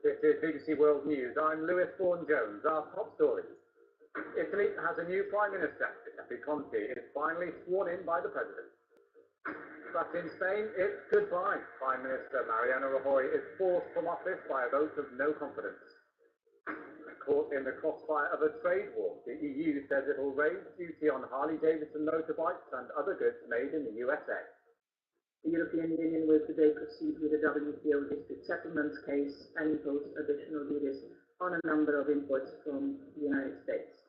This is BBC World News. I'm Lewis Bourne-Jones. Our top stories. Italy has a new Prime Minister. Giuseppe Conte is finally sworn in by the President. But in Spain, it's goodbye. Prime Minister Mariano Rajoy is forced from office by a vote of no confidence. Caught in the crossfire of a trade war, the EU says it will raise duty on Harley-Davidson motorbikes and other goods made in the USA. The European Union will today proceed with the WTO dispute settlement case and impose additional duties on a number of imports from the United States.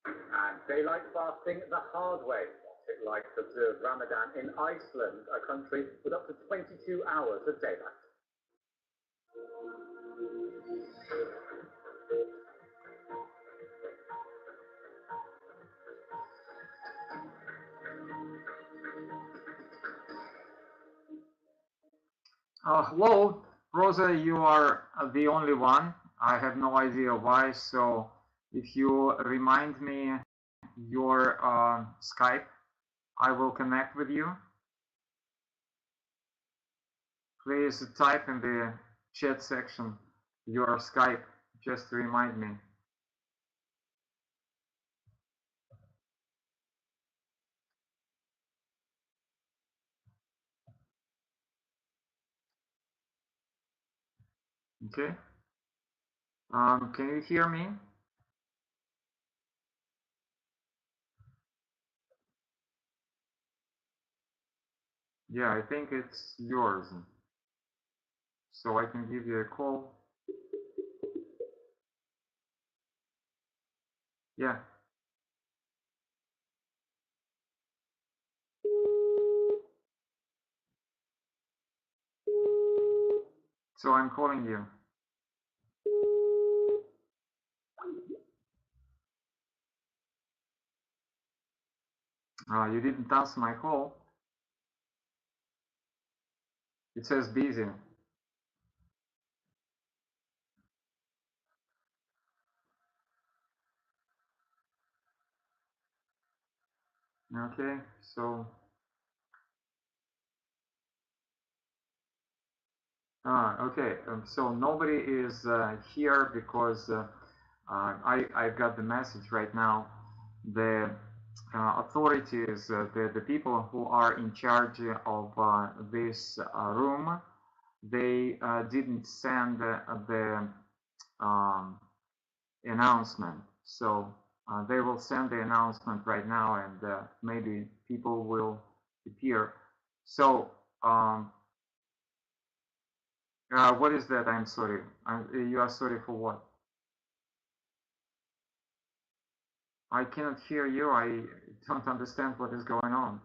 And daylight fasting the hard way. What's it like to observe Ramadan in Iceland, a country with up to 22 hours of daylight? Hello, Rosa, you are the only one. I have no idea why, so if you remind me your Skype, I will connect with you. Please type in the chat section your Skype just to remind me. Okay. Can you hear me? Yeah, I think it's yours. So I can give you a call. Yeah. So I'm calling you. You didn't answer my call. It says busy. Okay, so okay, so nobody is here because I've got the message right now. The authorities, the people who are in charge of this room, they didn't send the announcement. So they will send the announcement right now, and maybe people will appear. So what is that? I'm sorry. You are sorry for what? I cannot hear you. I don't understand what is going on.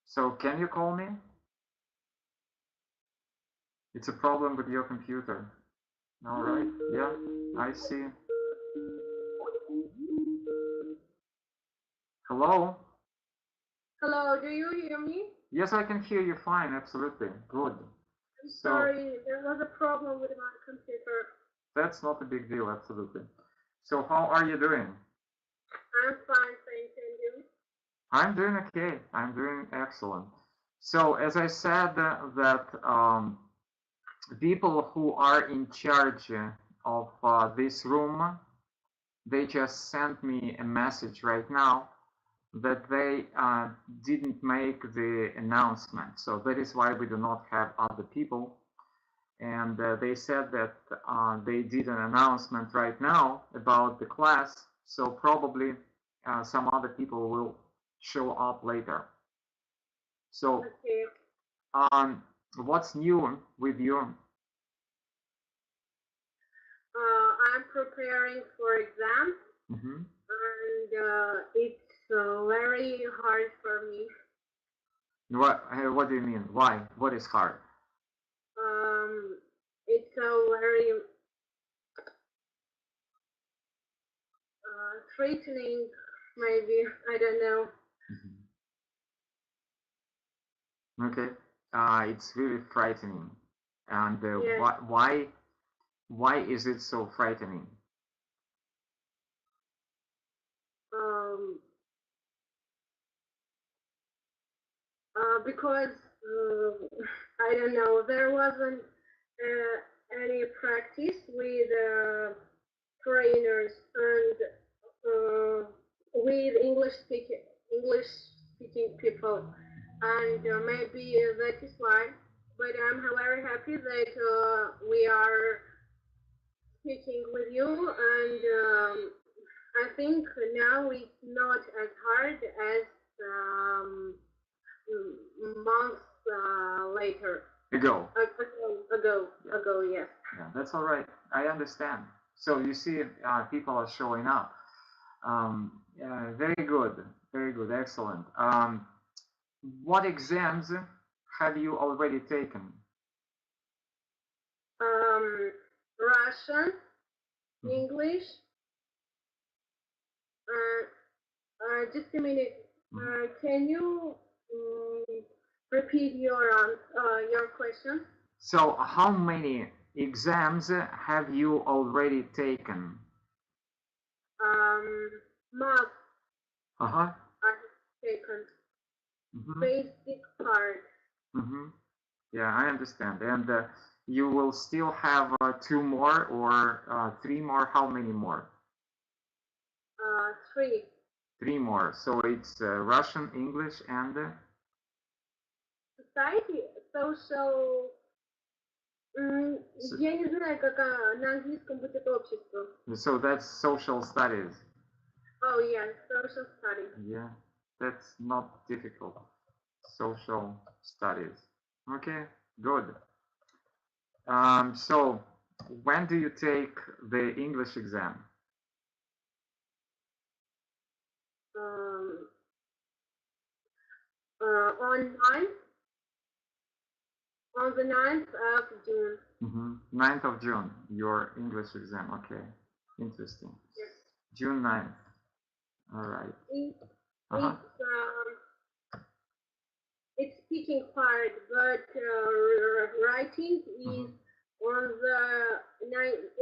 So can you call me? It's a problem with your computer. All right. Yeah, I see. Hello? Hello, do you hear me? Yes, I can hear you fine. Absolutely. Good. I'm sorry, there was a problem with my computer. That's not a big deal. Absolutely. So how are you doing? I'm fine, thank you. I'm doing okay. I'm doing excellent. So as I said, that people who are in charge of this room, they just sent me a message right now that they didn't make the announcement. So that is why we do not have other people. And they said that they did an announcement right now about the class. So probably some other people will show up later. So okay. What's new with you? I'm preparing for exams, and it's very hard for me. What do you mean? Why? What is hard? It's a very threatening, maybe, I don't know. Okay, it's really frightening. And Yes. why is it so frightening? Um, because I don't know, there wasn't any practice with trainers and with English speaking people, and maybe that is why. But I'm very happy that we are speaking with you, and I think now it's not as hard as months later. Ago. Ago, yes. Yeah, that's all right. I understand. So you see, people are showing up. Yeah, very good, excellent. What exams have you already taken? Russian, English. Just a minute. Can you repeat your question? So how many exams have you already taken? Math. Uh-huh. I've taken. Basic part. Yeah, I understand. And you will still have 2 more or 3 more. How many more? 3. 3 more. So it's Russian, English, and Society, social. Я не знаю, как на английском будет общество. So that's social studies. Oh yeah, social studies. Yeah, that's not difficult. Social studies. Okay, good. So when do you take the English exam? On the 9th of June. 9th of June, your English exam. Okay, interesting. Yes. June 9th. All right. It's speaking part, but writing is on the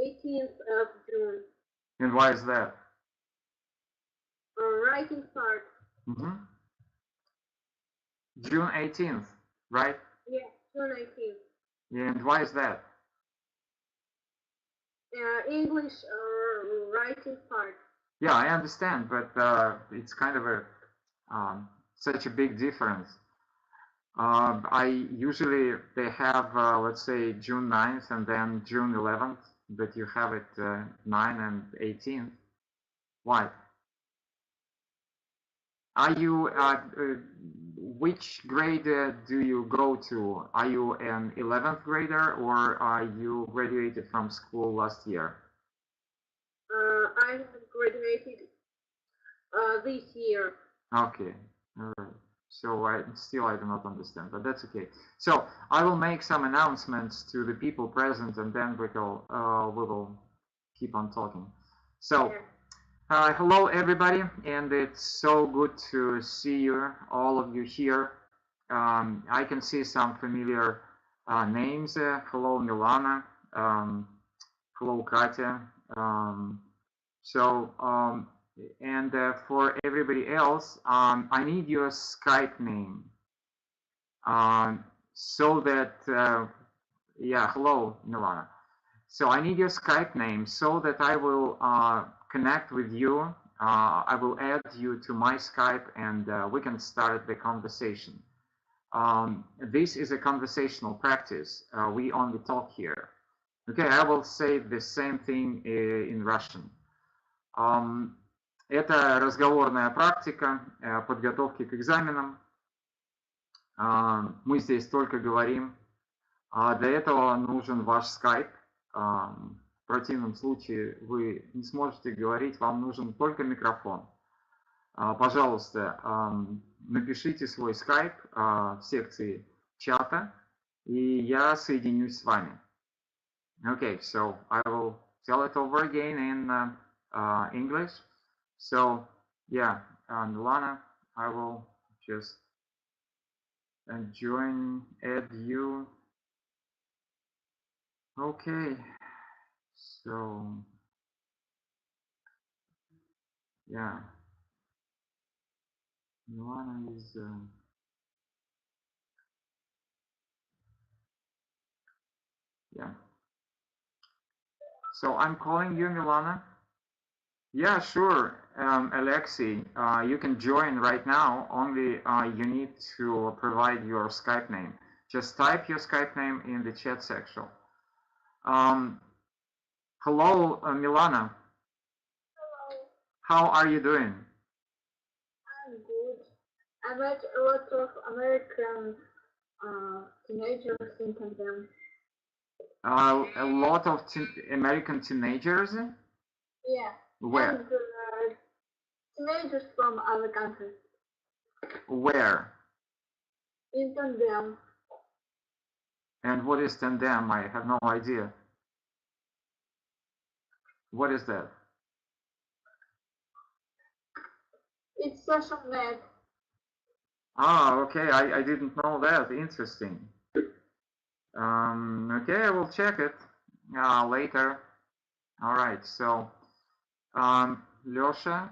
18th of June. And why is that? Writing part. June 18th, right? Yeah, June 18th. Yeah, and why is that? English writing part. Yeah, I understand, but it's kind of a such a big difference. I usually they have let's say June 9th and then June 11th, but you have it 9 and 18th. Why? Are you which grade do you go to? Are you an 11th grader or are you graduated from school last year? I have graduated this year. Okay, all right. So I do not understand, but that's okay. So I will make some announcements to the people present, and then we will keep on talking. So. Hello everybody, and it's so good to see you, all of you here. I can see some familiar names. Hello Milana, hello Katya. And for everybody else, I need your Skype name. So that, yeah, hello Milana. So I need your Skype name so that I will connect with you. I will add you to my Skype and we can start the conversation. This is a conversational practice. We only talk here. Okay, I will say the same thing in Russian. Это разговорная практика подготовки к экзаменам. Мы здесь только говорим. Для этого нужен ваш Skype. В противном случае вы не сможете говорить, вам нужен только микрофон. Пожалуйста, напишите свой скайп в секции чата, и я соединюсь с вами. Okay, so I will tell it over again in English. So, yeah, Milana, I will just join, add you. Okay, so yeah, Milana is yeah. So I'm calling you, Milana. Yeah, sure, Alexei, you can join right now. Only you need to provide your Skype name. Just type your Skype name in the chat section. Hello, Milana. Hello, How are you doing? I'm good. I met a lot of American teenagers in tandem. A lot of American teenagers? Yeah. Where? And teenagers from other countries. Where? In tandem. And what is tandem? I have no idea. What is that? It's social net. Ah, okay, I didn't know that. Interesting. Okay, I will check it later. All right, so Lyosha,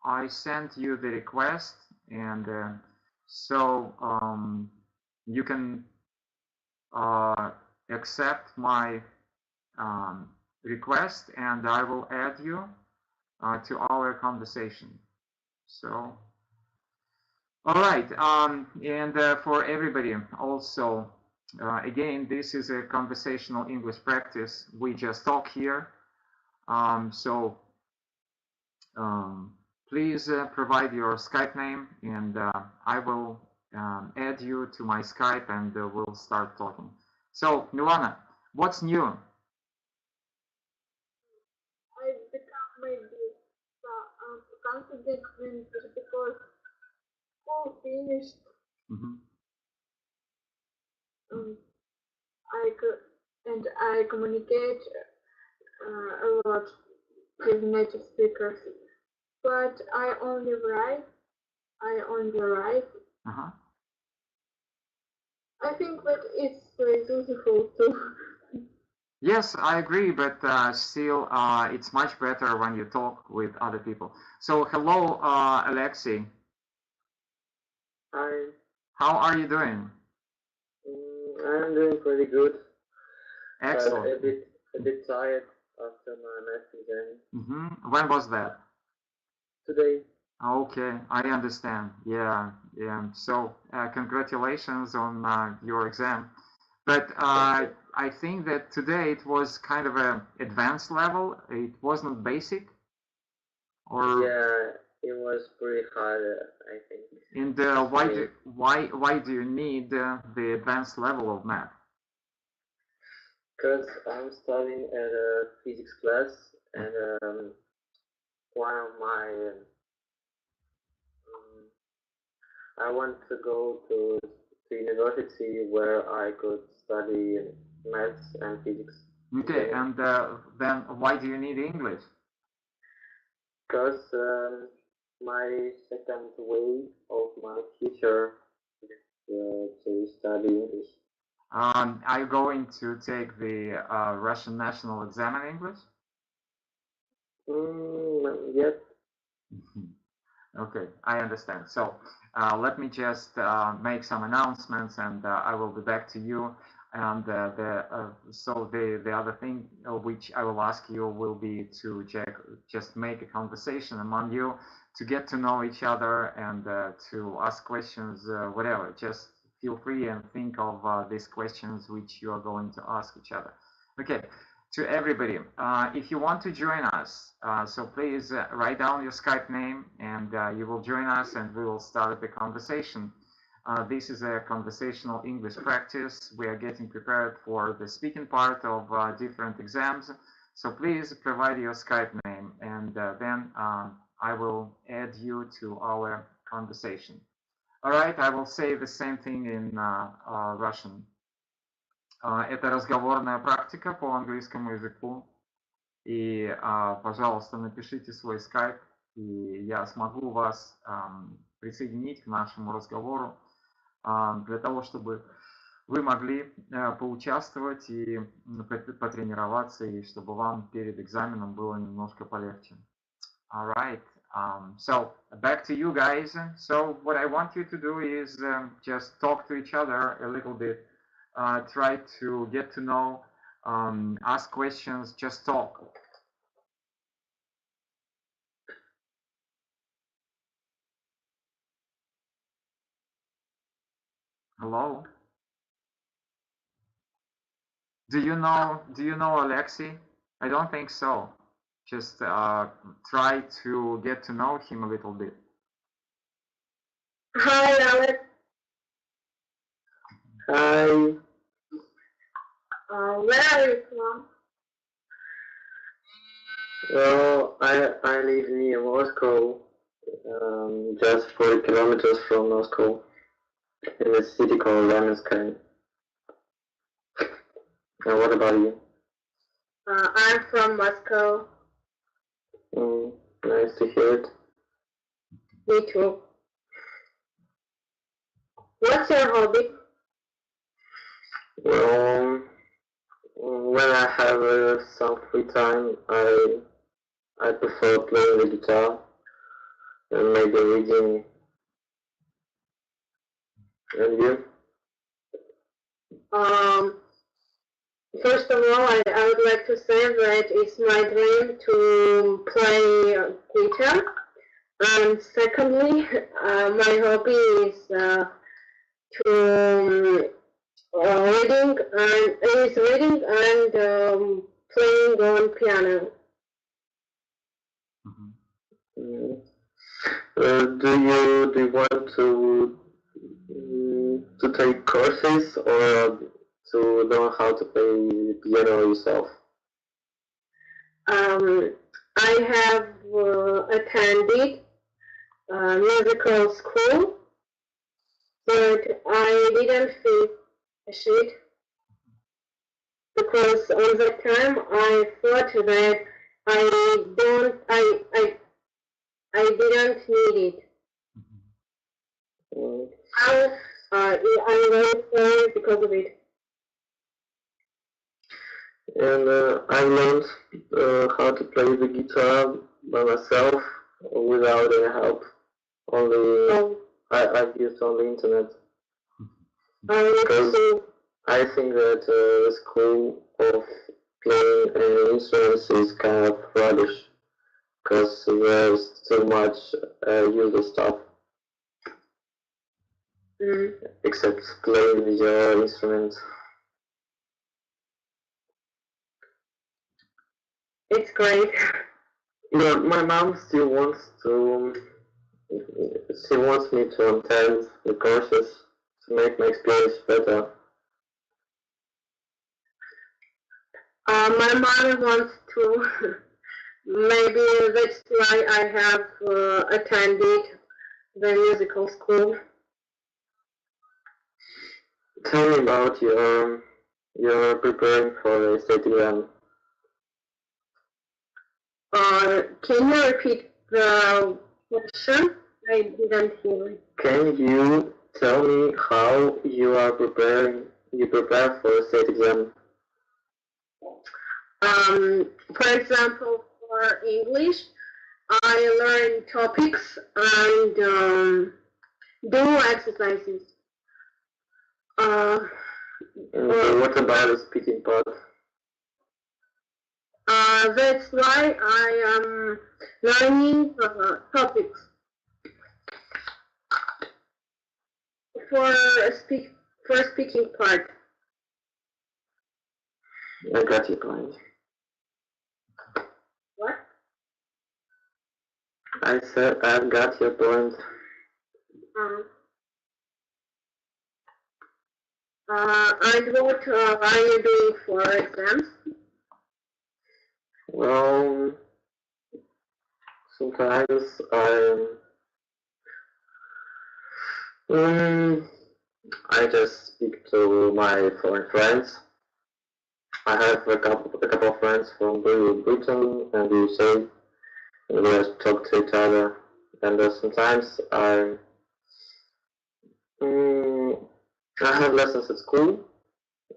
I sent you the request, and so you can accept my request, and I will add you to our conversation. So, all right, and for everybody also, again, this is a conversational English practice. We just talk here. So please provide your Skype name, and I will add you to my Skype, and we'll start talking. So, Milana, what's new? I become maybe confident because school finished. I communicate a lot with native speakers, but I only write. I think that it's very useful too. Yes, I agree, but still, it's much better when you talk with other people. So, hello, Alexei. Hi. How are you doing? I'm doing pretty good. Excellent. A bit tired after my math exam. When was that? Today. Okay, I understand. Yeah. So, congratulations on your exam. But I think that today it was kind of an advanced level. It wasn't basic. Or yeah, it was pretty hard, I think. And why do you need the advanced level of math? Because I'm studying at a physics class, and one of my I want to go to university where I could study maths and physics. Okay, and then why do you need English? Because my second way of my future is to study English. Are you going to take the Russian national exam in English? Not yet. Okay, I understand. So let me just make some announcements, and I will be back to you. And the other thing which I will ask you will be to just make a conversation among you, to get to know each other, and to ask questions, whatever. Just feel free and think of these questions which you are going to ask each other. Okay. To everybody, if you want to join us, so please write down your Skype name, and you will join us, and we will start the conversation. This is a conversational English practice. We are getting prepared for the speaking part of different exams. So please provide your Skype name, and then I will add you to our conversation. All right, I will say the same thing in Russian. Это разговорная практика по английскому языку. И, пожалуйста, напишите свой скайп, и я смогу вас присоединить к нашему разговору. для того, чтобы вы могли поучаствовать и потренироваться, и чтобы вам перед экзаменом было немножко полегче. All right. So back to you guys. So what I want you to do is just talk to each other a little bit. Try to get to know, ask questions, just talk. Hello? Do you know Alexei? I don't think so. Just try to get to know him a little bit. Hi, Alex. Hi. Where are you from? Well, I live near Moscow, just 40 kilometers from Moscow, in a city called Ramenskoye. And what about you? I'm from Moscow. Nice to hear it. Me too. What's your hobby? Well, when I have some free time, I prefer playing the guitar and maybe reading. And you? First of all, I would like to say that it's my dream to play guitar. And secondly, my hobby is reading and playing on piano. Do you want to take courses or to learn how to play piano yourself? I have attended musical school, but I didn't finish it because on that time I thought that I didn't need it. Now I'm very sorry because of it. And I learned how to play the guitar by myself without any help. I've used on the internet. Because I think that the school of playing any instruments is kind of rubbish. Because there's too much useless stuff. Except playing your instrument. It's great. But my mom still wants to. She wants me to attend the courses to make my experience better. My mom wants to. Maybe that's why I have attended the musical school. Tell me about your preparing for the state exam. Can you repeat the question? I didn't hear it. Can you tell me how you are preparing? You prepare for the state exam? For example, for English, I learn topics and do exercises. What about the speaking part? That's why I am learning topics. For speaking part. I got your point. What? I said I've got your point. And what are you doing for exams? Well, sometimes I just speak to my foreign friends. I have a couple of friends from Britain and the USA, and we just talk to each other. And sometimes I have lessons at school,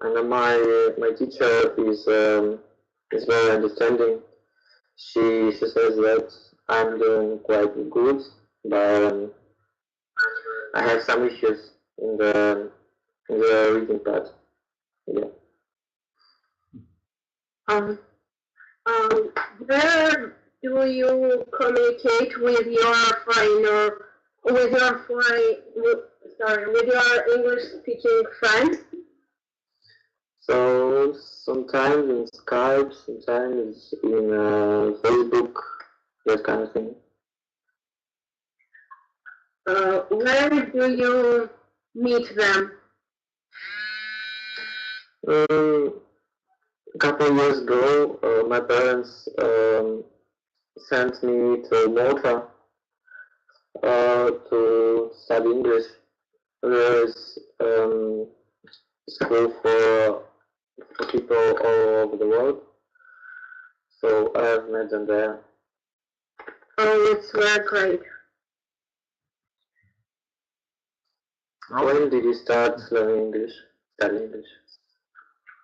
and my teacher is very understanding. She says that I'm doing quite good, but I have some issues in the reading part. Yeah. Where do you communicate with your friend or with your with your English-speaking friends? So sometimes in Skype, sometimes in Facebook, that kind of thing. Where do you meet them? A couple of years ago, my parents sent me to Malta to study English. There is school for people all over the world. So I have met them there. Oh, it's very great. When did you start learning English? Studying English?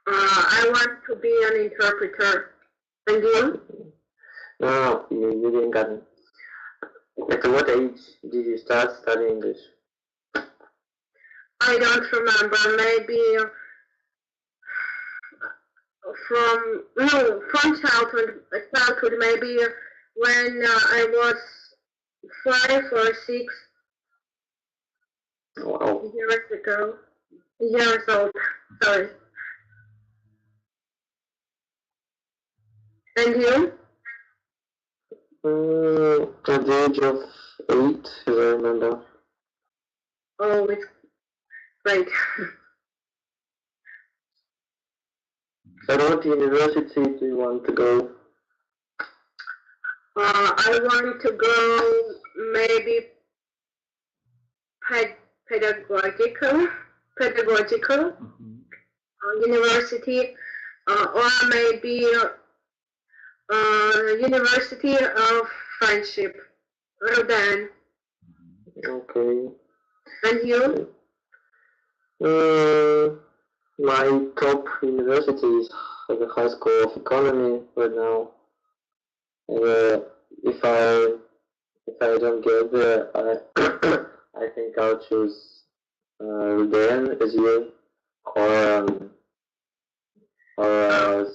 I want to be an interpreter. And you? No, you didn't get me. At what age did you start studying English? I don't remember. Maybe from childhood. Maybe when I was 5 or 6 Wow. years old. Sorry. And you? At the age of 8, as I remember. Oh, it's great. At what university do you want to go? I want to go maybe pedagogical university, or maybe University of Friendship, Rodan. Okay. And you? My top university is the High School of Economy right now. If I don't get there, I think I'll choose Rodan as you, or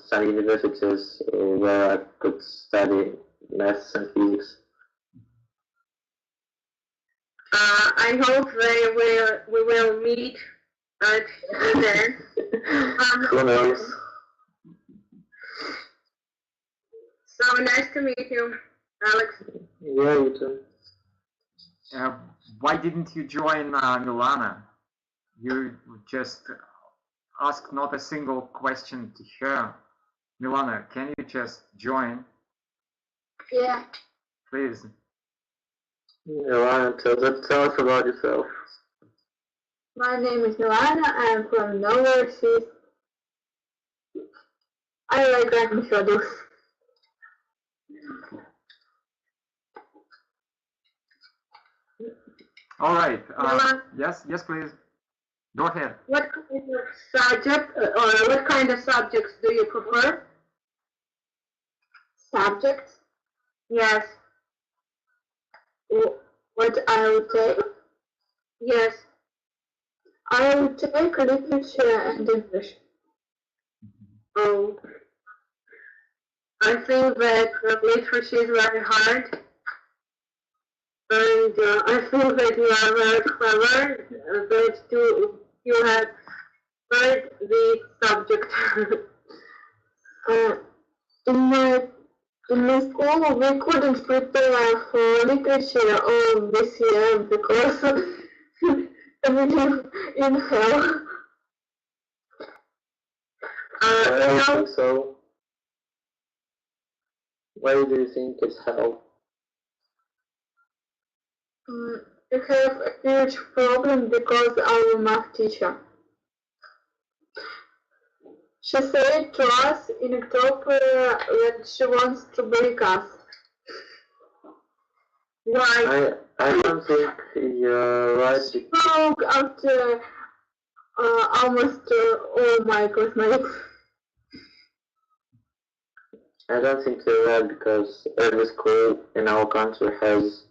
some universities where I could study maths and physics. I hope we will meet at Rodan. Who knows? So nice to meet you, Alex. Yeah, you too. Why didn't you join Milana? You just asked not a single question to her. Milana, can you just join? Yeah. Please. Milana, tell us about yourself. My name is Milana. I am from Norway. I like writing shadows. All right. Yes, please. Go ahead. What kind of subject or what kind of subjects do you prefer? Subjects? Yes. What I would take? Yes. I would take literature and English. Oh. I think that literature is very hard. And I think that you are very clever, that you have read the subject. In my school, we couldn't prepare for literature all this year because we live in hell. I think so. Why do you think it's hell? We have a huge problem because our math teacher. She said to us in October that she wants to break us. Why? I don't think you're right. She spoke after almost all my classmates. I don't think you're right because every school in our country has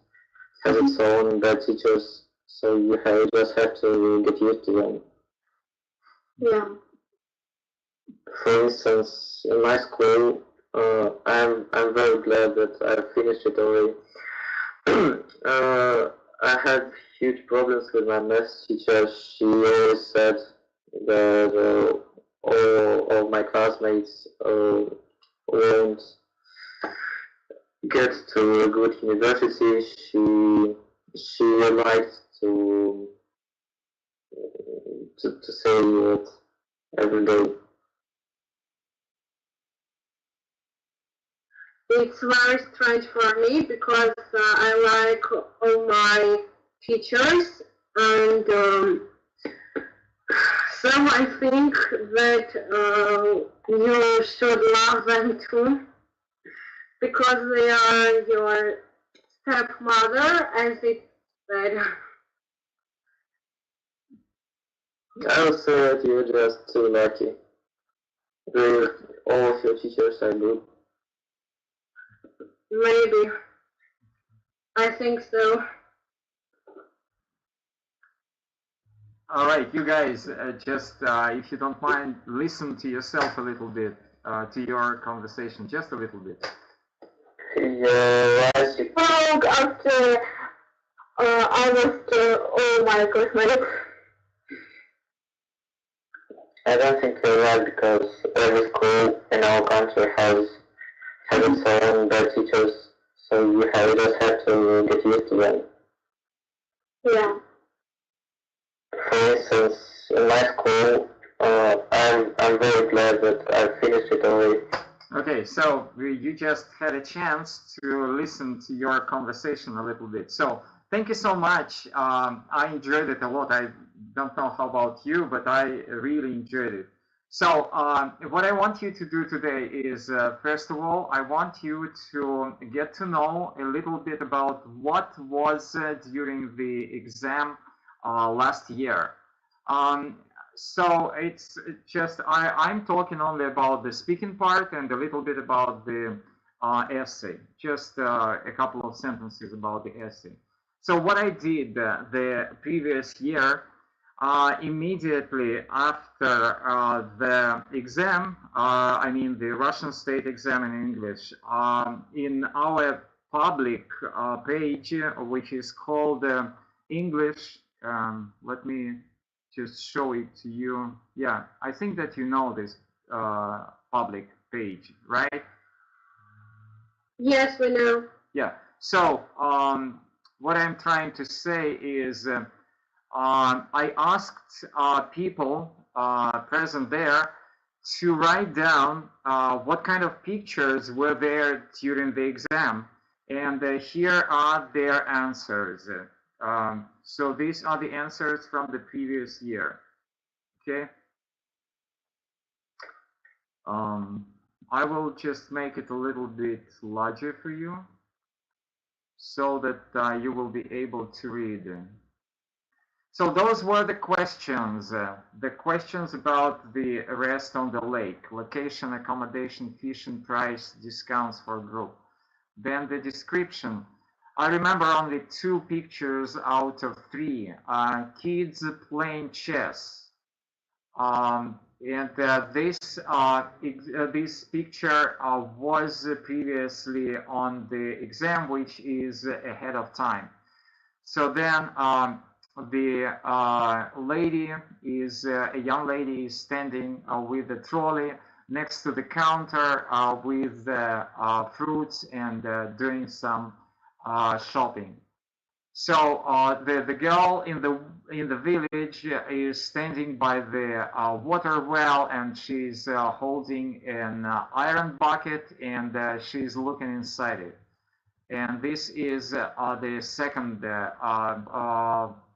its own bad teachers, so you just have to get used to them. Yeah. For instance, in my school, I'm very glad that I finished it already. I had huge problems with my math teacher. She always said that all of my classmates won't get to a good university. She liked to say it every day. It's very strange for me because I like all my teachers, and so I think that you should love them too, because they are your stepmother, as it's said. I would say that you're just too lucky. All of your teachers are good. Maybe. I think so. All right, you guys, just if you don't mind, listen to yourself a little bit, to your conversation, just a little bit. Yeah, Spoke after almost all my classmates. I don't think you're right because every school in our country has its own bad teachers, so you just have to get used to them. Yeah. For instance, in my school, I'm very glad that I finished it already. Okay, so you just had a chance to listen to your conversation a little bit. So thank you so much. I enjoyed it a lot. I don't know how about you, but I really enjoyed it. So what I want you to do today is, first of all, I want you to get to know a little bit about what was during the exam last year. So it's just, I'm talking only about the speaking part and a little bit about the essay, just a couple of sentences about the essay. So what I did the previous year, immediately after the exam, I mean the Russian state exam in English, in our public page, which is called English, let me just show it to you. Yeah, I think that you know this public page, right? Yes, we know. Yeah, so what I'm trying to say is I asked people present there to write down what kind of pictures were there during the exam, and here are their answers. So these are the answers from the previous year. Okay. I will just make it a little bit larger for you so that you will be able to read. So those were the questions about the rest on the lake, location, accommodation, fishing, price, discounts for group. Then the description. I remember only 2 pictures out of 3. Kids playing chess. And this picture was previously on the exam, which is ahead of time. So then the lady is a young lady is standing with a trolley next to the counter with fruits and doing some shopping. So the girl in the village is standing by the water well, and she's holding an iron bucket, and she's looking inside it. And this is the second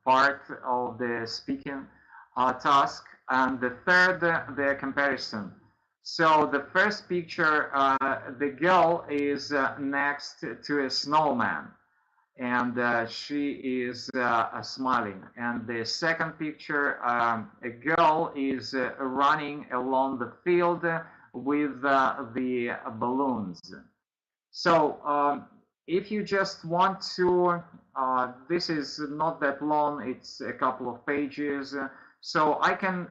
part of the speaking task, and the third, the comparison. So the first picture, the girl is next to a snowman. and she is smiling. And the second picture, a girl is running along the field with the balloons. So if you just want to, this is not that long, it's a couple of pages, so I can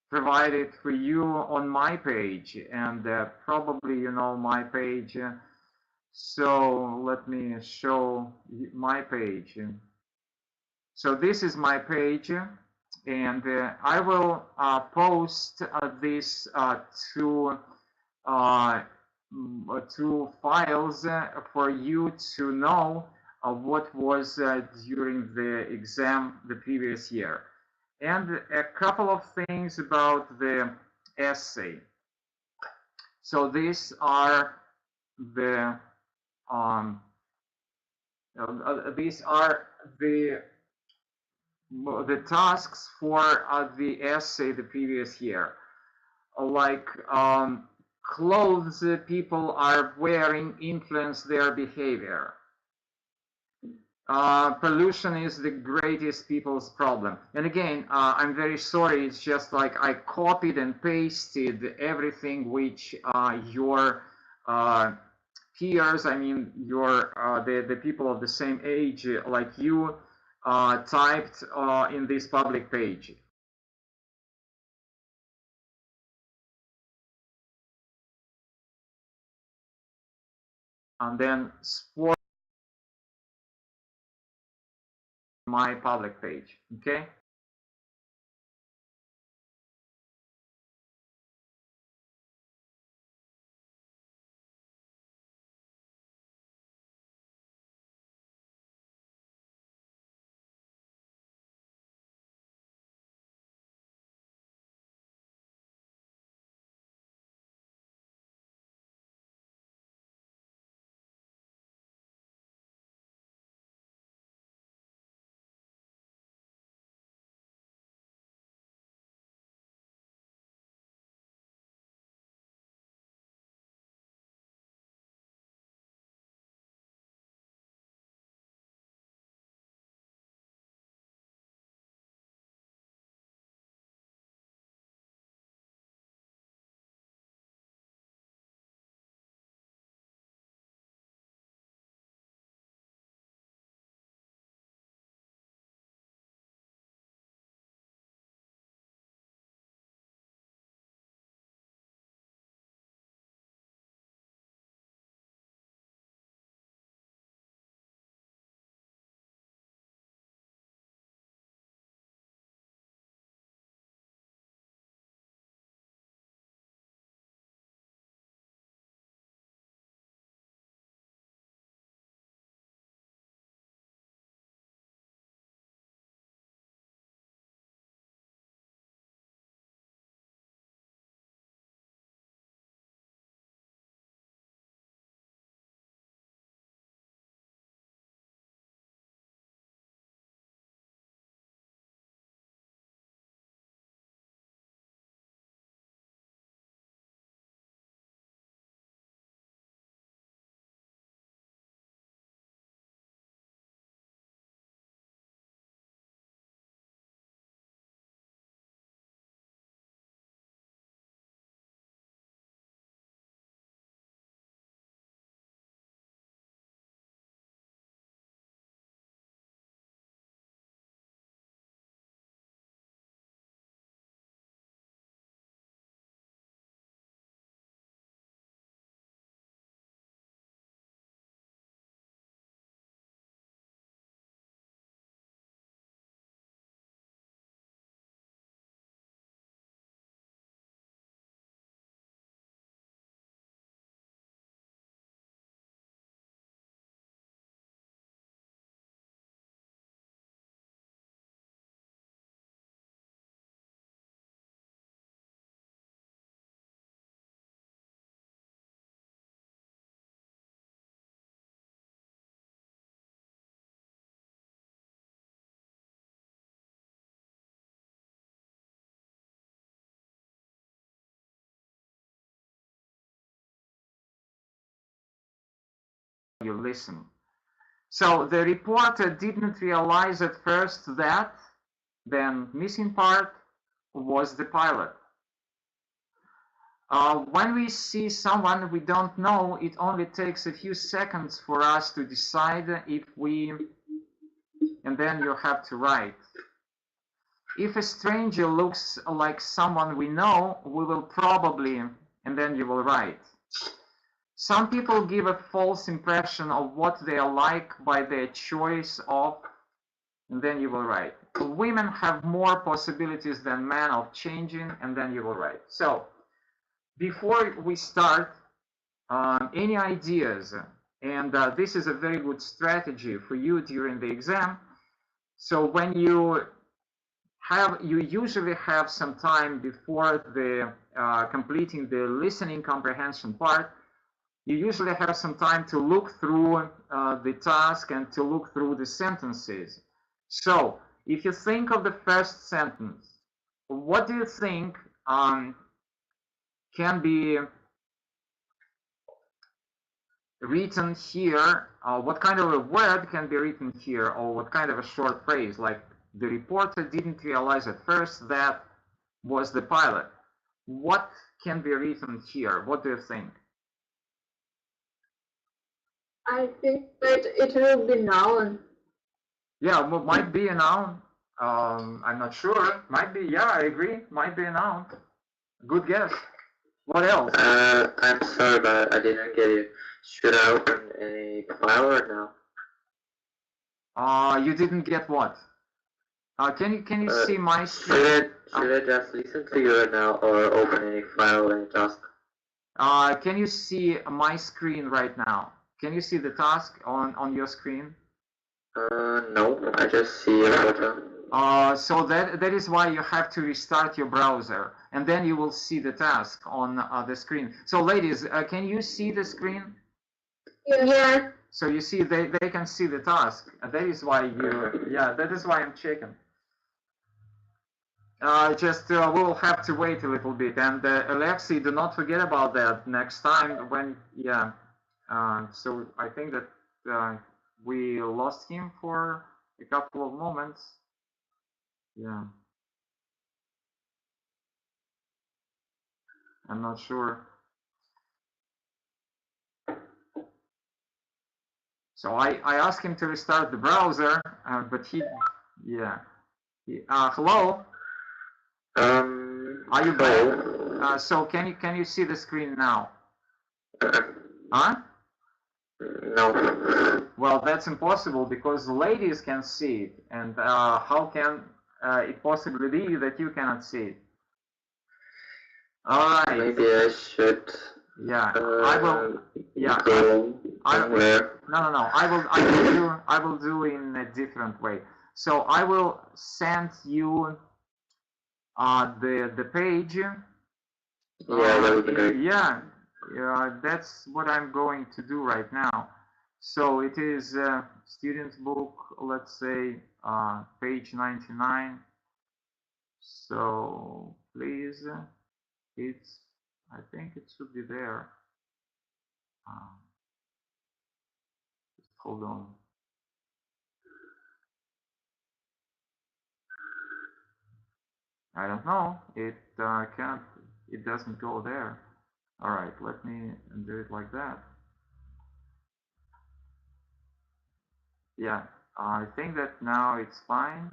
provide it for you on my page, and probably you know my page. So let me show my page. So this is my page, and I will post this to two files for you to know what was during the exam the previous year. And a couple of things about the essay. So these are the tasks for the essay the previous year, like clothes people are wearing influence their behavior. Pollution is the greatest people's problem. And again, I'm very sorry, it's just like I copied and pasted everything which your peers, I mean your the people of the same age like you typed in this public page. And then sport my public page, okay? You listen. So the reporter didn't realize at first that then missing part was the pilot. When we see someone we don't know, it only takes a few seconds for us to decide if we, and then you have to write. If a stranger looks like someone we know, we will probably, and then you will write. Some people give a false impression of what they are like by their choice of, and then you will write. Women have more possibilities than men of changing, and then you will write. So, before we start, any ideas? And this is a very good strategy for you during the exam. So when you usually have some time before the completing the listening comprehension part. You usually have some time to look through the task and to look through the sentences. So if you think of the first sentence, what do you think can be written here? What kind of a word can be written here, or what kind of a short phrase, like the reporter didn't realize at first that was the pilot? What can be written here? What do you think? I think that it will be noun. Yeah, well, might be a noun. I'm not sure. Might be, yeah, I agree. Might be a noun. Good guess. What else? I'm sorry, but I didn't get it. Should I open any file or no? You didn't get what? Can you see my screen? Should I just listen to you right now or open any file and task? Can you see my screen right now? Can you see the task on your screen? No, I just see a photo. So that is why you have to restart your browser, and then you will see the task on the screen. So ladies, can you see the screen? Yeah. So you see they can see the task. That is why that is why I'm checking. We'll have to wait a little bit, and Alexei, do not forget about that next time when, so I think that we lost him for a couple of moments. Yeah. I'm not sure. So I asked him to restart the browser, but hello? Are you back? So can you see the screen now? Huh? No. Well, that's impossible because ladies can see it, and how can it possibly be that you cannot see it? All right. Maybe I should. Yeah, I will. Yeah. No. I will do in a different way. So I will send you the page. Yeah, that would be great. Yeah, that's what I'm going to do right now. So it is student's book, let's say page 99. So please, I think it should be there. Just hold on. I don't know. It doesn't go there. All right, let me do it like that. Yeah, I think that now it's fine.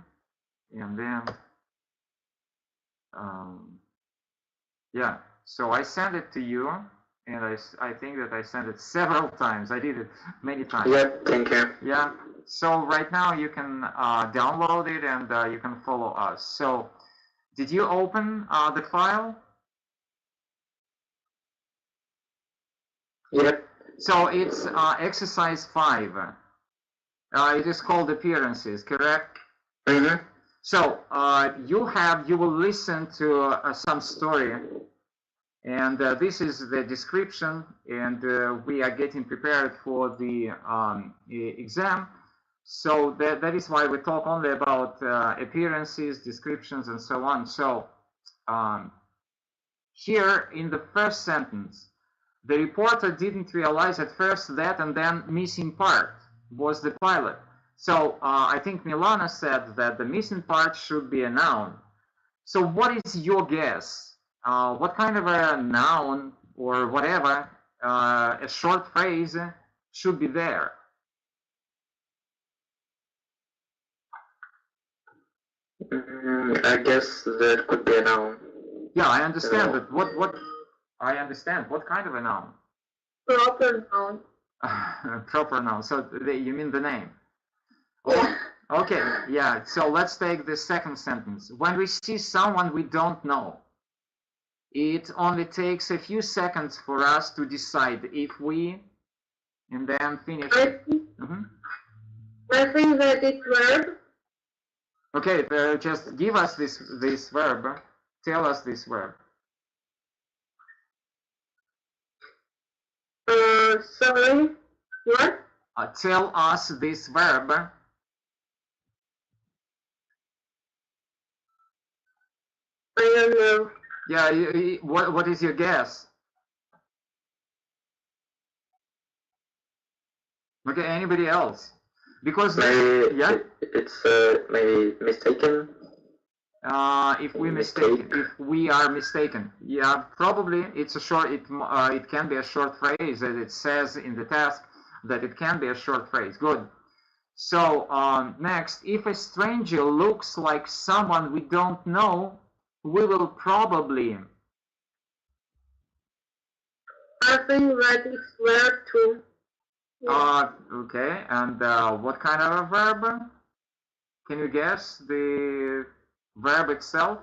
And then, yeah, so I sent it to you, and I think that I sent it several times. I did it many times. Yeah, thank you. Yeah, so right now you can download it and you can follow us. So, did you open the file? Yep. So it's exercise 5. It is called appearances, correct? Mm-hmm. So you will listen to some story, and this is the description, and we are getting prepared for the exam. So that is why we talk only about appearances, descriptions, and so on. So here in the first sentence, the reporter didn't realize at first that, and then missing part. was the pilot. So I think Milana said that the missing part should be a noun. So what is your guess? What kind of a noun or whatever, a short phrase should be there? I guess that could be a noun. Yeah, I understand, but what I understand. What kind of a noun? Proper noun. Proper noun. So you mean the name? Yeah. Okay, yeah. So let's take the second sentence. When we see someone we don't know, it only takes a few seconds for us to decide if we, and then finish. I think that it's verb. Okay, just give us this verb. Tell us this verb. Sorry. What? Tell us this verb. I don't know. Yeah, what is your guess? Okay, anybody else? Because Maybe yeah, it's maybe mistaken. If we are mistaken, yeah, probably it's a short. It can be a short phrase, as it says in the task that it can be a short phrase. Good. So next, if a stranger looks like someone we don't know, we will probably. I think that it's verb too. Yeah. Okay, and what kind of a verb? Can you guess the verb itself?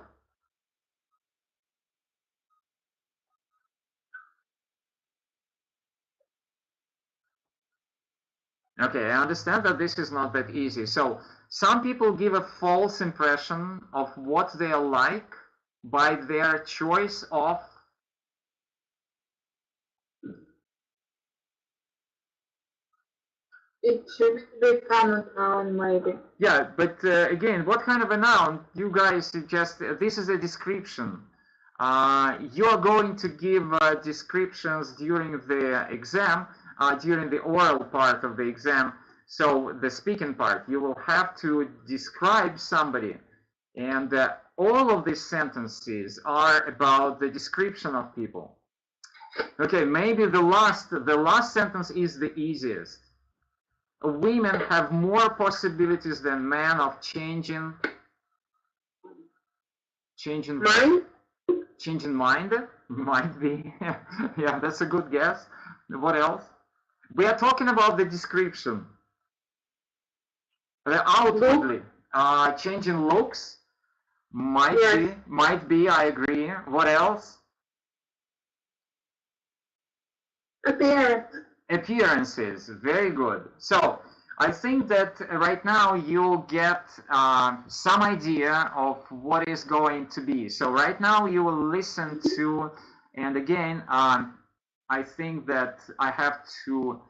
Okay, I understand that this is not that easy. So some people give a false impression of what they are like by their choice of. It should become a noun, maybe. Yeah, but again, what kind of a noun? You guys suggest this is a description. You're going to give descriptions during the exam, during the oral part of the exam. So the speaking part, you will have to describe somebody, and all of these sentences are about the description of people. Okay, maybe the last sentence is the easiest. Women have more possibilities than men of changing Mind? Changing mind. Might be. Yeah, that's a good guess. What else? We are talking about the description. The outwardly. Changing looks. Might be, I agree. What else? Appearance. Appearances, very good. So I think that right now you'll get some idea of what is going to be. So right now you will listen to, and again, I think that I have to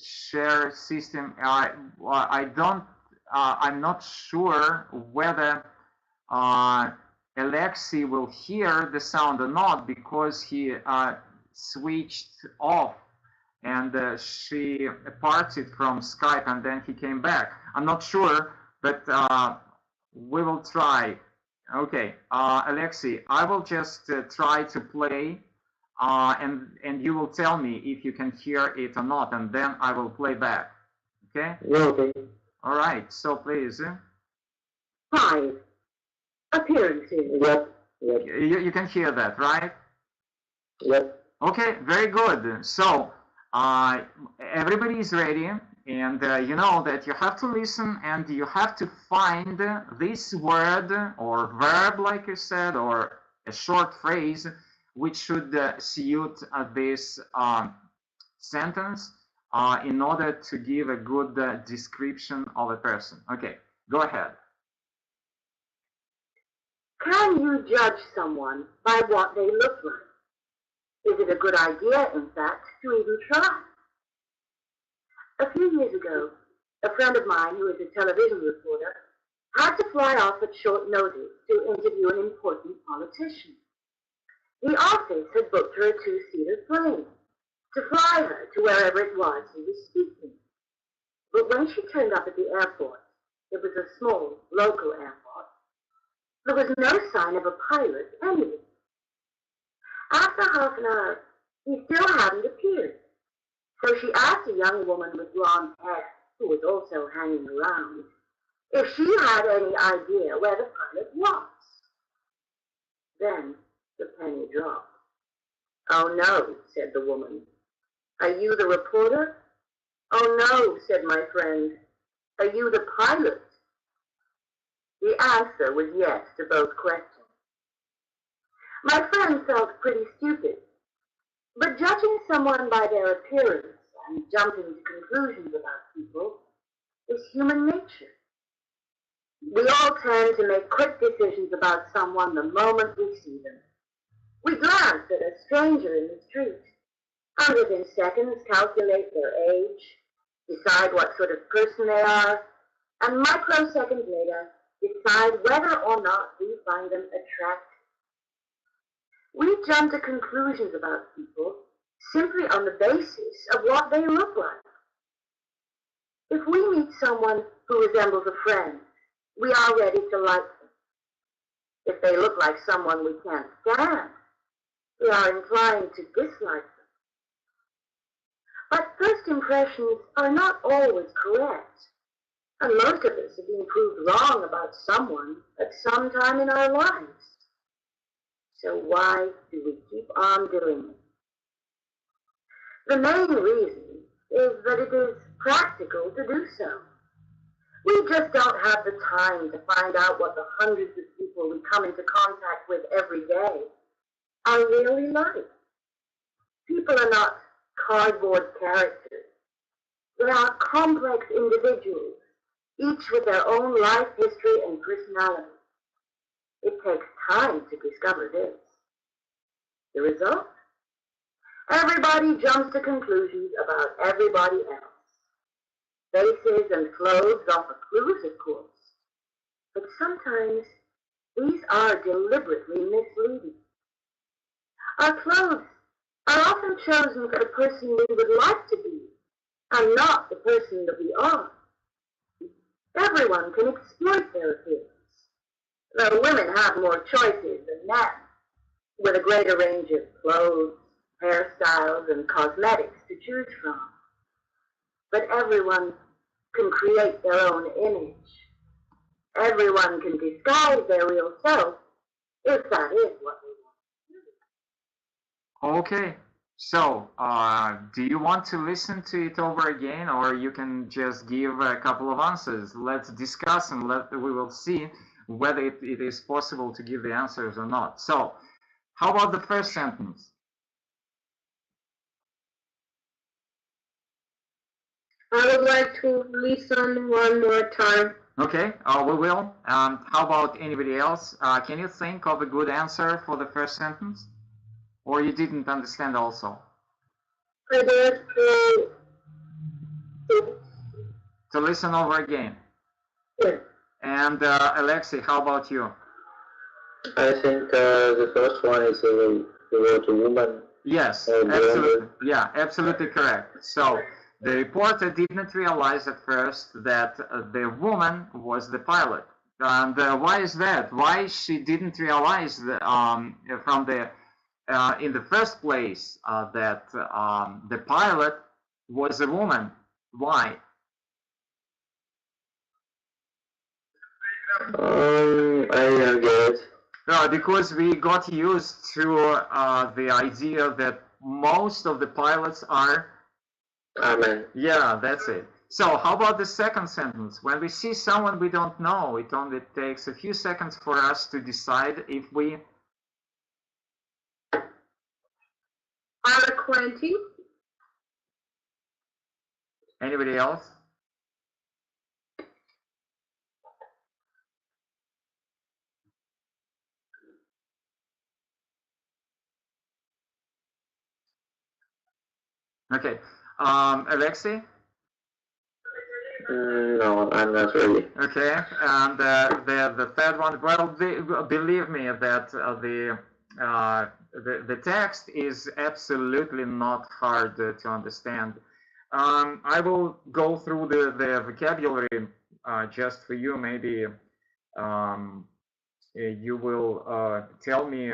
share system. I'm not sure whether Alexei will hear the sound or not, because he switched off and she parted from Skype and then he came back. I'm not sure, but we will try. Okay, Alexei, I will just try to play and you will tell me if you can hear it or not, and then I will play back. Okay? Yeah, okay. All right, so please. 5. Appearances. Yep. You can hear that, right? Yep. Okay, very good. So everybody is ready, and you know that you have to listen and you have to find this word or verb, like you said, or a short phrase which should suit this sentence in order to give a good description of a person. Okay, go ahead. Can you judge someone by what they look like? Is it a good idea, in fact, to even try? A few years ago, a friend of mine who is a television reporter had to fly off at short notice to interview an important politician. The office had booked her a 2-seater plane, to fly her to wherever it was he was speaking. But when she turned up at the airport, it was a small, local airport, there was no sign of a pilot anywhere. After half an hour, he still hadn't appeared. So she asked a young woman with blonde hair, who was also hanging around, if she had any idea where the pilot was. Then the penny dropped. "Oh no," said the woman. "Are you the reporter?" "Oh no," said my friend. "Are you the pilot?" The answer was yes to both questions. My friend felt pretty stupid, but judging someone by their appearance and jumping to conclusions about people is human nature. We all tend to make quick decisions about someone the moment we see them. We glance at a stranger in the street, and within seconds calculate their age, decide what sort of person they are, and microseconds later decide whether or not we find them attractive. We jump to conclusions about people simply on the basis of what they look like. If we meet someone who resembles a friend, we are ready to like them. If they look like someone we can't stand, we are inclined to dislike them. But first impressions are not always correct, and most of us have been proved wrong about someone at some time in our lives. So why do we keep on doing it? The main reason is that it is practical to do so. We just don't have the time to find out what the hundreds of people we come into contact with every day are really like. People are not cardboard characters. They are complex individuals, each with their own life history and personality. It takes time to discover this. The result? Everybody jumps to conclusions about everybody else. Faces and clothes offer clues, of course, but sometimes these are deliberately misleading. Our clothes are often chosen for the person we would like to be, and not the person that we are. Everyone can exploit their appearance, though women have more choices than men, with a greater range of clothes, hairstyles, and cosmetics to choose from. But everyone can create their own image. Everyone can disguise their real self, if that is what they want. Okay, so do you want to listen to it over again, or you can just give a couple of answers? Let's discuss and we will see whether it is possible to give the answers or not. So, how about the first sentence? I would like to listen one more time. Okay, we will. How about anybody else? Can you think of a good answer for the first sentence? Or you didn't understand also? I'd like to listen over again. Yeah. And Alexei, how about you? I think the first one is the word woman. Yes, absolutely. Yeah, absolutely correct. So the reporter didn't realize at first that the woman was the pilot. And why is that? Why she didn't realize from the in the first place that the pilot was a woman? Why? I don't get it. Because we got used to the idea that most of the pilots are Amen. Yeah, that's it. So how about the second sentence? When we see someone we don't know, it only takes a few seconds for us to decide if we are acquainted. Anybody else? Okay. Alexei? No, I'm not ready. Okay. And the third one, well, believe me that the text is absolutely not hard to understand. I will go through the vocabulary just for you. Maybe you will tell me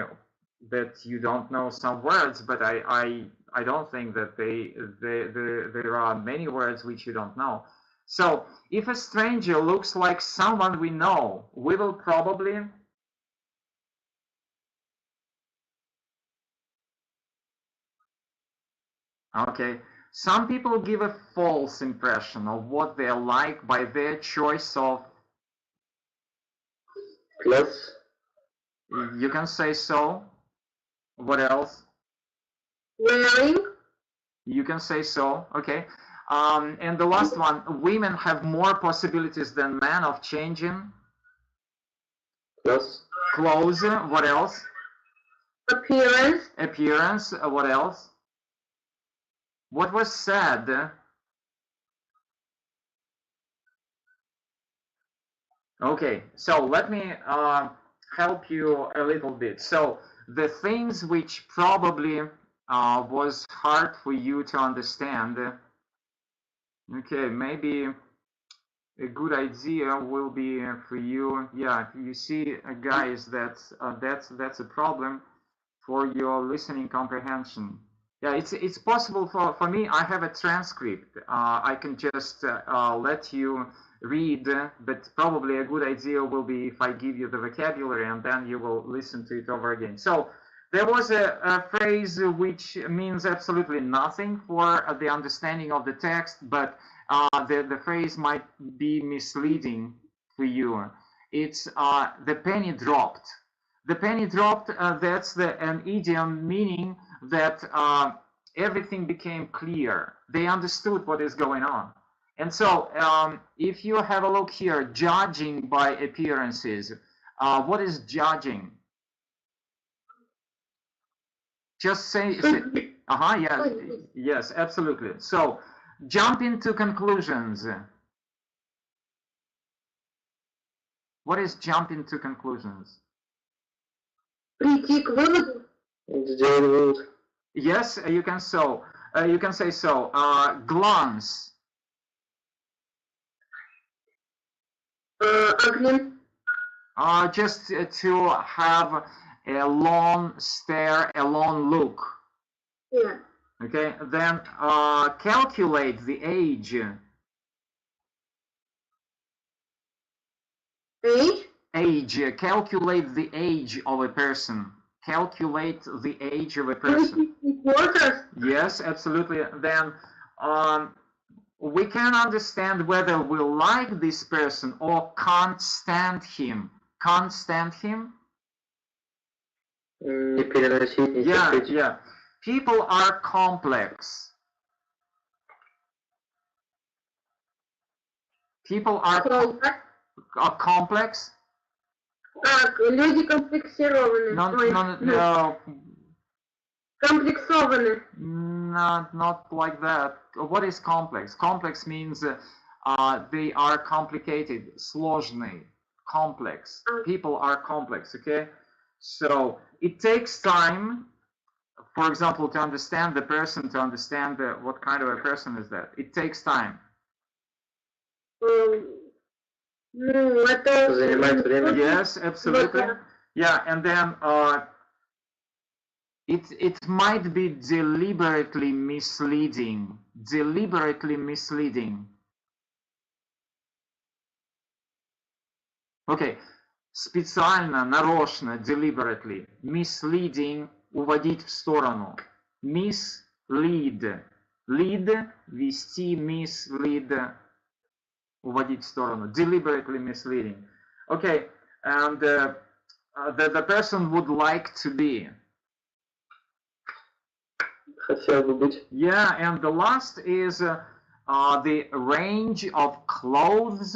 that you don't know some words, but I don't think that there are many words which you don't know. So if a stranger looks like someone we know, we will probably okay. Some people give a false impression of what they're like by their choice of Plus, you can say so. What else? Wearing. You can say so. Okay. And the last one, women have more possibilities than men of changing plus, clothes. What else? Appearance. Appearance. What else? What was said? Okay, so let me help you a little bit. So the things which probably was hard for you to understand. Okay, maybe a good idea will be for you. Yeah, you see, guys, that's a problem for your listening comprehension. Yeah, it's possible for me. I have a transcript. I can just let you read, but probably a good idea will be if I give you the vocabulary and then you will listen to it over again. So there was a phrase which means absolutely nothing for the understanding of the text, but the phrase might be misleading for you. It's the penny dropped. The penny dropped, that's an idiom meaning that everything became clear. They understood what is going on. And so if you have a look here, judging by appearances, what is judging? Just say yeah, yes, absolutely. So jump into conclusions. What is jump into conclusions? Прийти к выводу. Yes, you can say so. Glance. Огнем. Just to have a long stare, a long look. Yeah. Okay, then calculate the age. Age? Age, calculate the age of a person. Calculate the age of a person. Yes, absolutely. Then we can understand whether we like this person or can't stand him. Can't stand him? Yeah. People are complex. People are complex. Люди комплексированы. No. Комплексованы. Not like that. What is complex? Complex means they are complicated, сложный, complex. People are complex, okay? So it takes time, for example, to understand the person, to understand what kind of a person is that. It takes time. Yes, absolutely. Yeah, and then it might be deliberately misleading. Deliberately misleading. Okay. Специально, нарочно, deliberately. Misleading, уводить в сторону. Mislead. Lead, вести, mislead, уводить в сторону. Deliberately misleading. Okay, and the person would like to be. Хотел бы быть. Yeah, and the last is the range of clothes,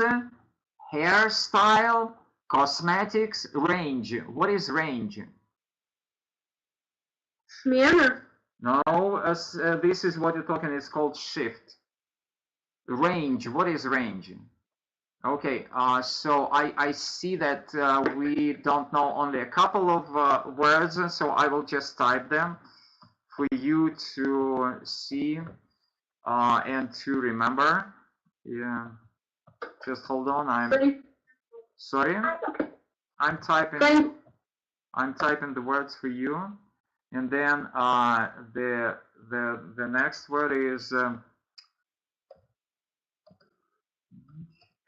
hairstyle, cosmetics, range. What is range? Смена? No, this is what you're talking, it's called shift. Range, what is range? Okay, so I see that we don't know only a couple of words, so I will just type them for you to see and to remember. Yeah, just hold on. Sorry. I'm typing the words for you, and then the next word is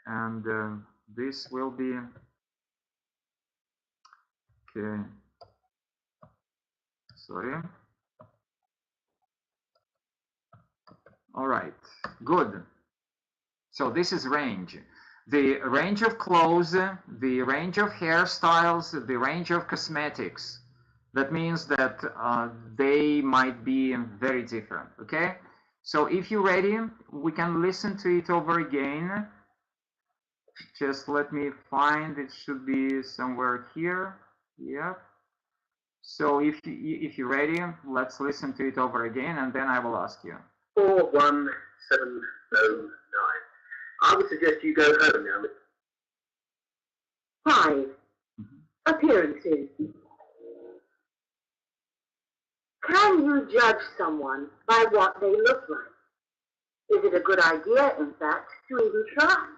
and this will be okay. Sorry. All right. Good. So this is range. The range of clothes, the range of hairstyles, the range of cosmetics. That means that they might be very different, okay? So if you're ready, we can listen to it over again. Just let me find, it should be somewhere here. Yep. So if you're ready, let's listen to it over again, and then I will ask you. 41709. I would suggest you go home now. 5. Appearances. Can you judge someone by what they look like? Is it a good idea, in fact, to even try?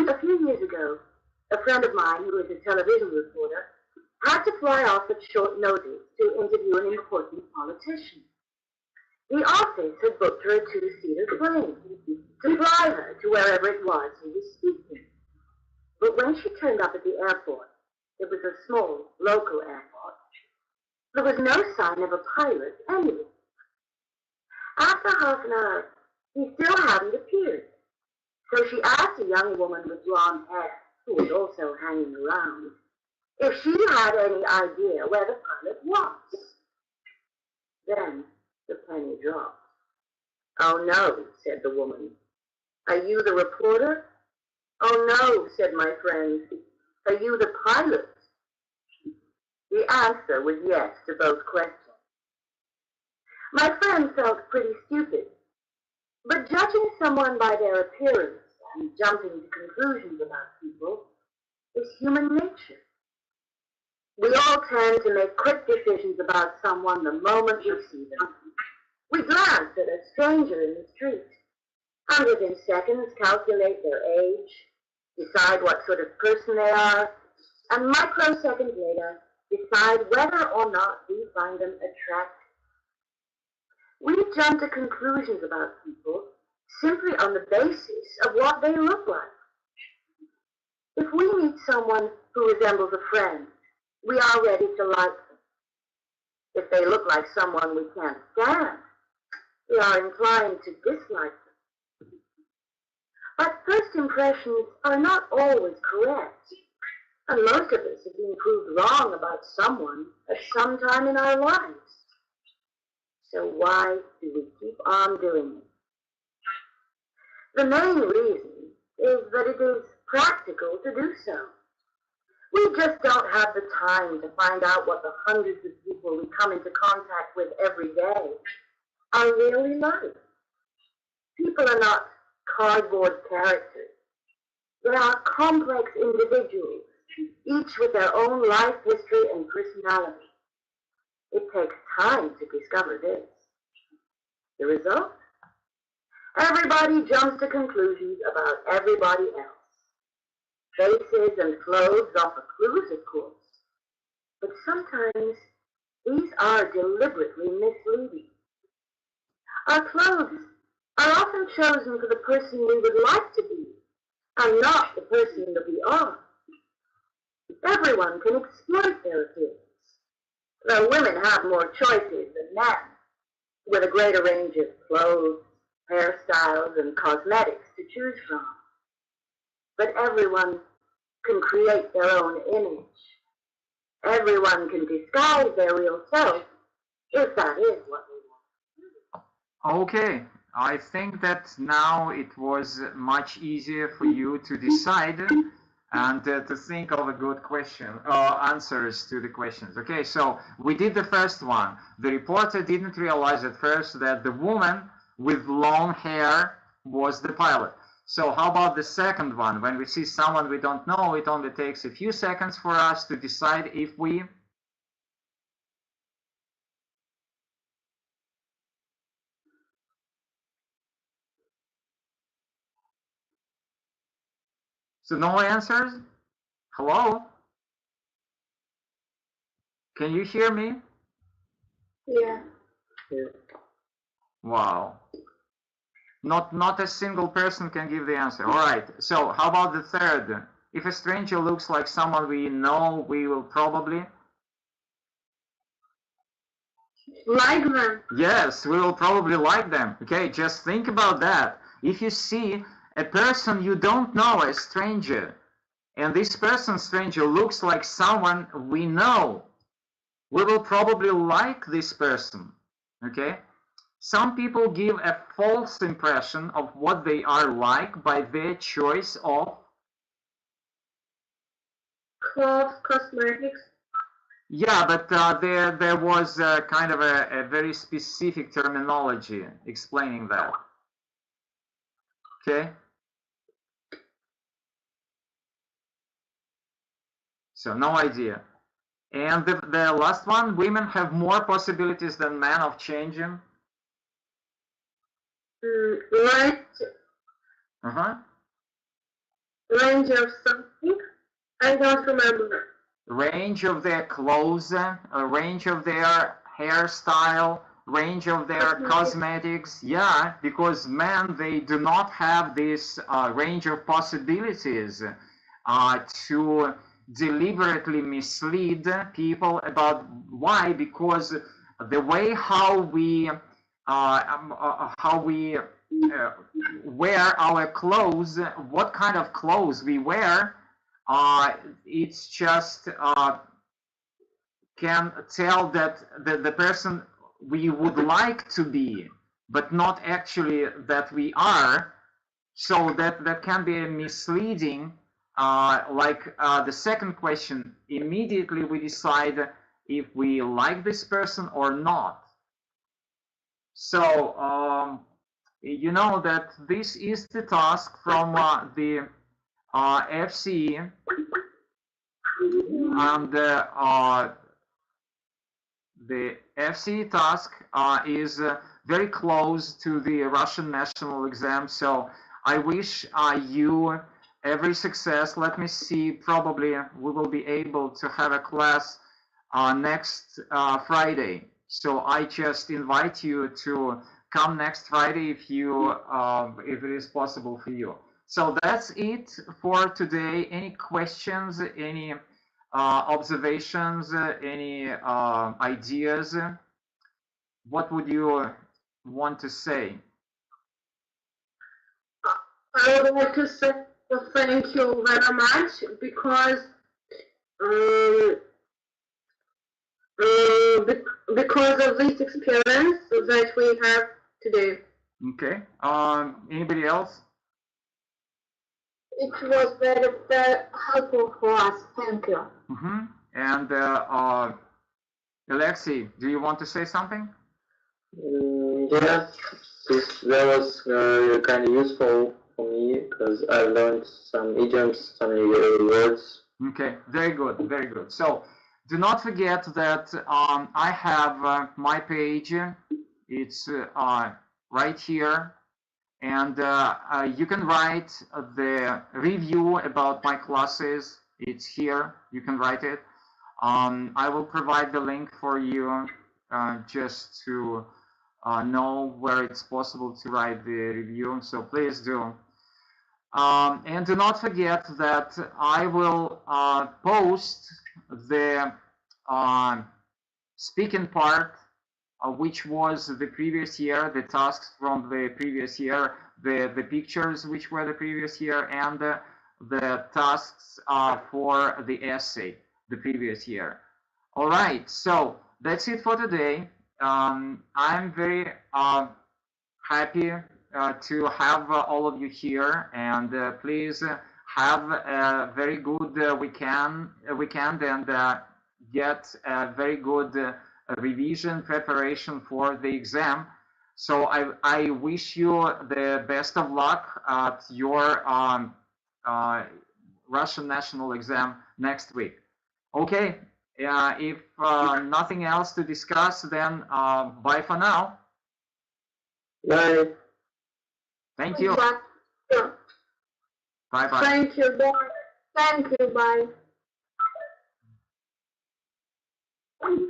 A few years ago, a friend of mine who is a television reporter had to fly off at short notice to interview an important politician. The office had booked her a 2-seater plane to fly her to wherever it was he was speaking. But when she turned up at the airport, it was a small, local airport, there was no sign of a pilot anywhere. After half an hour, he still hadn't appeared. So she asked a young woman with blonde hair, who was also hanging around, if she had any idea where the pilot was. Then the penny dropped. "Oh no," said the woman. "Are you the reporter?" "Oh no," said my friend. "Are you the pilot?" The answer was yes to both questions. My friend felt pretty stupid, but judging someone by their appearance and jumping to conclusions about people is human nature. We all tend to make quick decisions about someone the moment we see them. We glance at a stranger in the street, and within seconds calculate their age, decide what sort of person they are, and microseconds later decide whether or not we find them attractive. We jump to conclusions about people simply on the basis of what they look like. If we meet someone who resembles a friend, we are ready to like them. If they look like someone we can't stand, we are inclined to dislike them. But first impressions are not always correct, and most of us have been proved wrong about someone at some time in our lives. So why do we keep on doing it? The main reason is that it is practical to do so. We just don't have the time to find out what the hundreds of people we come into contact with every day are really like. People are not cardboard characters. They are complex individuals, each with their own life history and personality. It takes time to discover this. The result? Everybody jumps to conclusions about everybody else. Faces and clothes offer clues, of course, but sometimes these are deliberately misleading. Our clothes are often chosen for the person we would like to be, and not the person that we are. Everyone can exploit their appearance, though women have more choices than men, with a greater range of clothes, hairstyles, and cosmetics to choose from. But everyone can create their own image. Everyone can disguise their real self, if that is what they want. Okay, I think that now it was much easier for you to decide and to think of a good question, answers to the questions. Okay, so we did the first one. The reporter didn't realize at first that the woman with long hair was the pilot. So how about the second one? When we see someone we don't know, it only takes a few seconds for us to decide if we So no answers? Hello? Can you hear me? Yeah. Wow. Not a single person can give the answer. All right. So how about the third? If a stranger looks like someone we know, we will probably... Like them. Yes, we will probably like them. Okay, just think about that. If you see a person you don't know, a stranger, and this person, stranger, looks like someone we know, we will probably like this person. Okay? Some people give a false impression of what they are like by their choice of Clothes, cosmetics. Yeah, but there was kind of a very specific terminology explaining that. Okay? So no idea. And the last one, women have more possibilities than men of changing. Right range of something. I don't remember. Range of their clothes, range of their hairstyle, range of their cosmetics. Yeah, because men, they do not have this range of possibilities to deliberately mislead people about why. Because the way how we wear our clothes, what kind of clothes we wear, it's just can tell that the person we would like to be, but not actually that we are. So that can be misleading. Like the second question, immediately we decide if we like this person or not. So you know that this is the task from the FCE, and the FCE task is very close to the Russian national exam. So I wish you every success. Let me see, probably we will be able to have a class next Friday. So I just invite you to come next Friday if it is possible for you. So that's it for today. Any questions, any observations, any ideas? What would you want to say? I would like to say thank you very much because of this experience that we have today. Okay. Anybody else? It was very, very helpful for us. Thank you. And Alexei, do you want to say something? Yeah, that was kind of useful for me because I learned some idioms, some words. Okay, very good, very good. So do not forget that I have my page. It's right here. And you can write the review about my classes. It's here. You can write it. I will provide the link for you just to know where it's possible to write the review. So please do. And do not forget that I will post the speaking part, which was the previous year, the tasks from the previous year, the pictures which were the previous year, and the tasks for the essay the previous year. All right, so that's it for today. I'm very happy to have all of you here, and please have a very good weekend and get a very good revision preparation for the exam. So I wish you the best of luck at your Russian national exam next week. Okay, if nothing else to discuss, then bye for now. Bye. Thank you. Bye-bye. Thank you, bye. Thank you, bye.